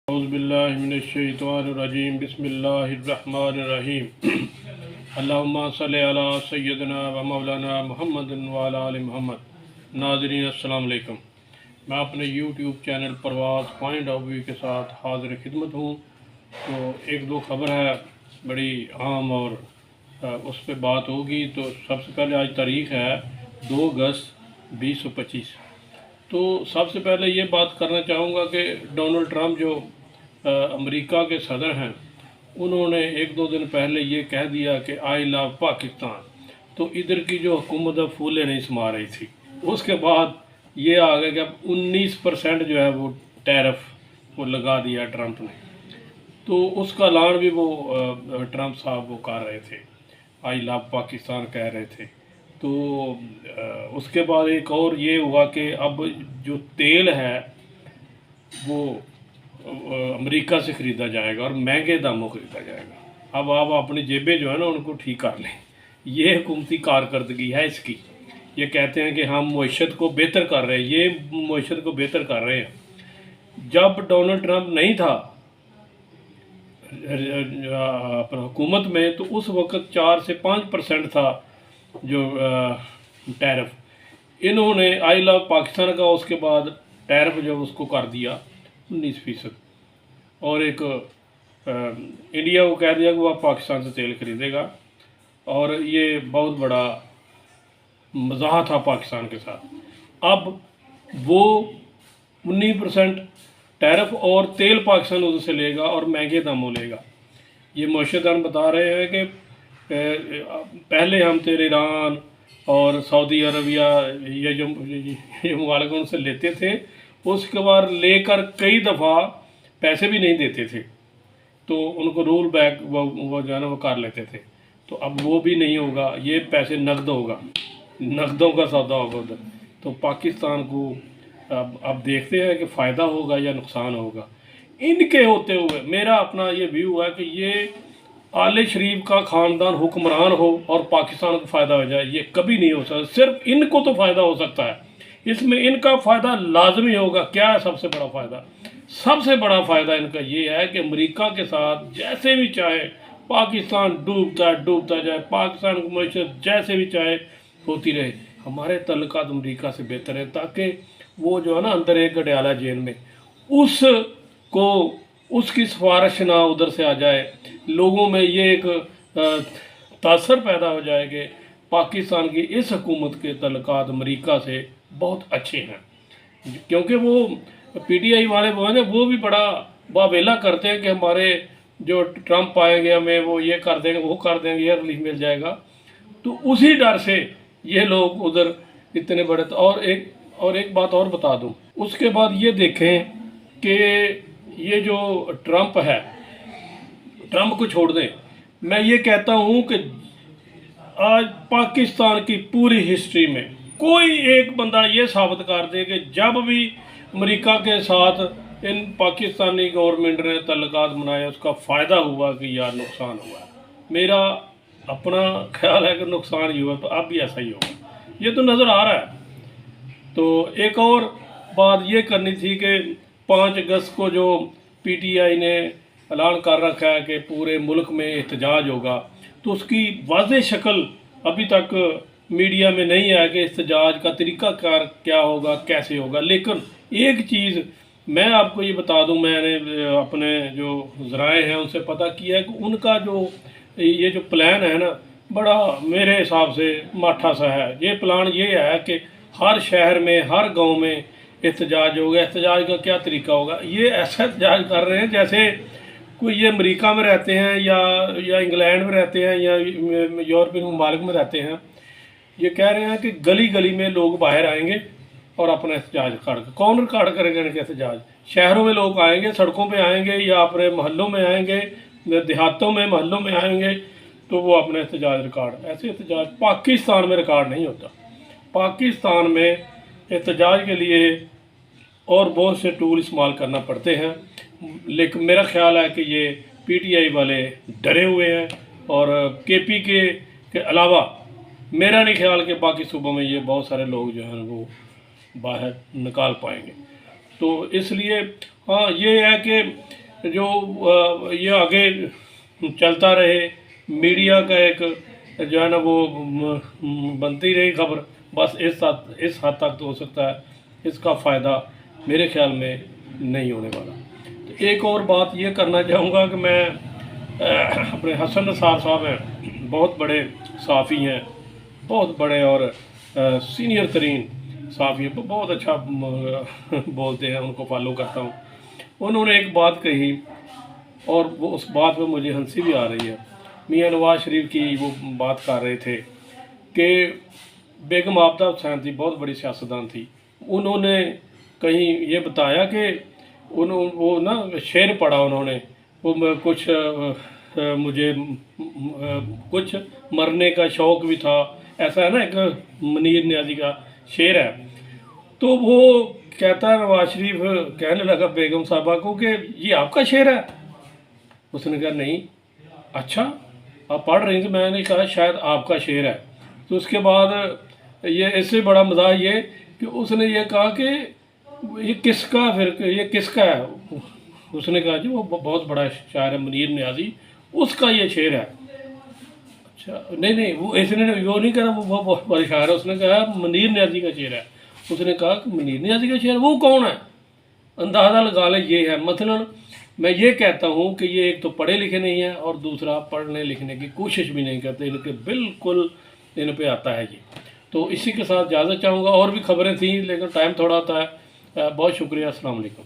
औज़ुबिल्लाहिमिनश्शैतानिर्रजीम बिस्मिल्लाहिर्रहमानिर्रहीम अल्लाहुम्मा सल्लि अला सय्यदना व मौलाना मुहम्मदिन व अला आलि मुहम्मद। नाज़रीन अस्सलाम वालेकुम। मैं अपने YouTube channel Parwaz point of view के साथ हाज़िर खिदमत हूँ। तो एक दो ख़बर है बड़ी अहम और उस पर बात होगी। तो सबसे पहले आज तारीख़ है 2 अगस्त 2025। तो सबसे पहले ये बात करना चाहूँगा कि डोनाल्ड ट्रंप जो अमेरिका के सदर हैं, उन्होंने एक दो दिन पहले ये कह दिया कि आई लव पाकिस्तान। तो इधर की जो हुकूमत फूले नहीं समा रही थी। उसके बाद ये आ गया कि अब 19% जो है वो टैरिफ वो लगा दिया ट्रंप ने। तो उसका ऐलान भी वो ट्रंप साहब वो कर रहे थे, आई लव पाकिस्तान कह रहे थे। तो उसके बाद एक और ये हुआ कि अब जो तेल है वो अमेरिका से ख़रीदा जाएगा और महंगे दामों ख़रीदा जाएगा। अब आप अपनी जेबें जो है ना उनको ठीक कर लें। ये हुकूमती कारकर्दगी है इसकी। ये कहते हैं कि हम मईशत को बेहतर कर रहे हैं, ये मईशत को बेहतर कर रहे हैं। जब डोनाल्ड ट्रंप नहीं था अपना हुकूमत में, तो उस वक़्त 4 से 5% था जो टैरिफ। इन्होंने आई लव पाकिस्तान का उसके बाद टैरिफ जब उसको कर दिया 19%। और एक इंडिया को कह दिया कि वह पाकिस्तान से तेल खरीदेगा। और ये बहुत बड़ा मज़ाक था पाकिस्तान के साथ। अब वो 19% टैरिफ और तेल पाकिस्तान उधर से लेगा और महंगे दामों लेगा। ये मुआशरदान बता रहे हैं कि पहले हम तेरे ईरान और सऊदी अरबिया ये जो मुमालिक उनसे लेते थे, उसके बाद लेकर कई दफ़ा पैसे भी नहीं देते थे, तो उनको रोल बैक वो जो है ना वो कर लेते थे। तो अब वो भी नहीं होगा, ये पैसे नकद होगा, नकदों का सौदा होगा उधर। तो पाकिस्तान को अब देखते हैं कि फ़ायदा होगा या नुकसान होगा। इनके होते हुए मेरा अपना ये व्यू है कि ये आले शरीफ का ख़ानदान हुक्मरान हो और पाकिस्तान को फ़ायदा हो जाए, ये कभी नहीं हो सकता। सिर्फ इनको तो फ़ायदा हो सकता है, इसमें इनका फ़ायदा लाजमी होगा। क्या है सबसे बड़ा फ़ायदा? सबसे बड़ा फ़ायदा इनका ये है कि अमेरिका के साथ जैसे भी चाहे पाकिस्तान डूबता जाए, पाकिस्तान की मईशत जैसे भी चाहे होती रहे, हमारे तल्लुकात अमेरिका से बेहतर है, ताकि वो जो है ना अंदर एक गडियाला जेल में उसको उसकी सिफारिश ना उधर से आ जाए। लोगों में ये एक तासर पैदा हो जाए कि पाकिस्तान की इस हुकूमत के तल्लुकात अमेरिका से बहुत अच्छे हैं। क्योंकि वो पीटीआई वाले वो हैं ना, वो भी बड़ा वावेला करते हैं कि हमारे जो ट्रंप आएंगे हमें वो ये कर देंगे, वो कर देंगे, ये रिलीफ मिल जाएगा। तो उसी डर से ये लोग उधर इतने बड़े। और एक बात और बता दूं, उसके बाद ये देखें कि ये जो ट्रंप है, ट्रंप को छोड़ दें। मैं ये कहता हूँ कि आज पाकिस्तान की पूरी हिस्ट्री में कोई एक बंदा ये साबित कर दे कि जब भी अमेरिका के साथ इन पाकिस्तानी गवर्नमेंट ने तल्लुकात बनाए उसका फ़ायदा हुआ कि या नुकसान हुआ। मेरा अपना ख्याल है कि नुकसान ही हुआ, तो अब भी ऐसा ही होगा, ये तो नज़र आ रहा है। तो एक और बात ये करनी थी कि 5 अगस्त को जो पीटीआई ने ऐलान कर रखा है कि पूरे मुल्क में एहतजाज होगा, तो उसकी वाज़ेह शक्ल अभी तक मीडिया में नहीं है कि एहतजाज का तरीक़ाकार क्या होगा, कैसे होगा। लेकिन एक चीज़ मैं आपको ये बता दूं, मैंने अपने जो ज़राए हैं उनसे पता किया है कि उनका जो ये जो प्लान है ना, बड़ा मेरे हिसाब से माठा सा है। ये प्लान ये है कि हर शहर में हर गांव में एहतजाज होगा। एहतजाज का क्या तरीका होगा? ये ऐसा एहतजाज कर रहे हैं जैसे कोई ये अमेरिका में रहते हैं या इंग्लैंड में रहते हैं या यूरोपियन ममालिक में रहते हैं। ये कह रहे हैं कि गली गली में लोग बाहर आएंगे और अपना एहतजाज कौन रिकॉर्ड करेगा इनके एहतजाज? शहरों में लोग आएंगे, सड़कों पे आएंगे या अपने मोहल्लों में आएंगे, देहातों में मोहल्लों में आएंगे, तो वो अपना एहतजाज रिकॉर्ड। ऐसे एहतजाज पाकिस्तान में रिकॉर्ड नहीं होता। पाकिस्तान में एहतजाज के लिए और बहुत से टूल इस्तेमाल करना पड़ते हैं। लेकिन मेरा ख्याल है कि ये पीटीआई वाले डरे हुए हैं और केपी के अलावा मेरा नहीं ख्याल कि बाकी सूबों में ये बहुत सारे लोग जो हैं वो बाहर निकाल पाएंगे। तो इसलिए हाँ ये है कि जो ये आगे चलता रहे, मीडिया का एक जो है ना वो बनती रही खबर, बस इस हद तक तो हो सकता है। इसका फ़ायदा मेरे ख्याल में नहीं होने वाला। तो एक और बात ये करना चाहूँगा कि मैं अपने हसन निसार साहब हैं, बहुत बड़े सहाफ़ी हैं, बहुत बड़े और सीनियर तरीन सहाफ़ी हैं, बहुत अच्छा बोलते हैं, उनको फॉलो करता हूँ। उन्होंने एक बात कही और वो उस बात पे मुझे हंसी भी आ रही है। मियाँ नवाज शरीफ की वो बात कर रहे थे कि बेगम आपदा हुसैन थी, बहुत बड़ी सियासतदान थी। उन्होंने कहीं ये बताया कि वो ना शेर पढ़ा उन्होंने, वो कुछ मुझे कुछ मरने का शौक़ भी था, ऐसा है ना, एक मुनीर न्याजी का शेर है। तो वो कहता है, नवाज शरीफ कहने लगा बेगम साहबा को कि ये आपका शेर है। उसने कहा नहीं। अच्छा, आप पढ़ रही थी, मैंने कहा शायद आपका शेर है। तो उसके बाद ये इससे बड़ा मज़ाक ये कि उसने ये कहा कि ये किसका, फिर ये किसका है। उसने कहा जी वो बहुत बड़ा शायर है मुनीर न्याजी, उसका ये शेर है। अच्छा, नहीं, वो इसने वो नहीं कहा वो बहुत बड़ा शायर है, उसने कहा मुनीर न्याजी का शेर है। उसने कहा कि मुनीर न्याजी का शेर, वो कौन है, अंदाज़ा लगा ले ये है। मसलन मैं ये कहता हूँ कि ये एक तो पढ़े लिखे नहीं है और दूसरा पढ़ने लिखने की कोशिश भी नहीं करते, इनके बिल्कुल इन पे आता है ये। तो इसी के साथ इजाज़त चाहूँगा, और भी खबरें थी लेकिन टाइम थोड़ा होता है। बहुत शुक्रिया, अस्सलाम वालेकुम।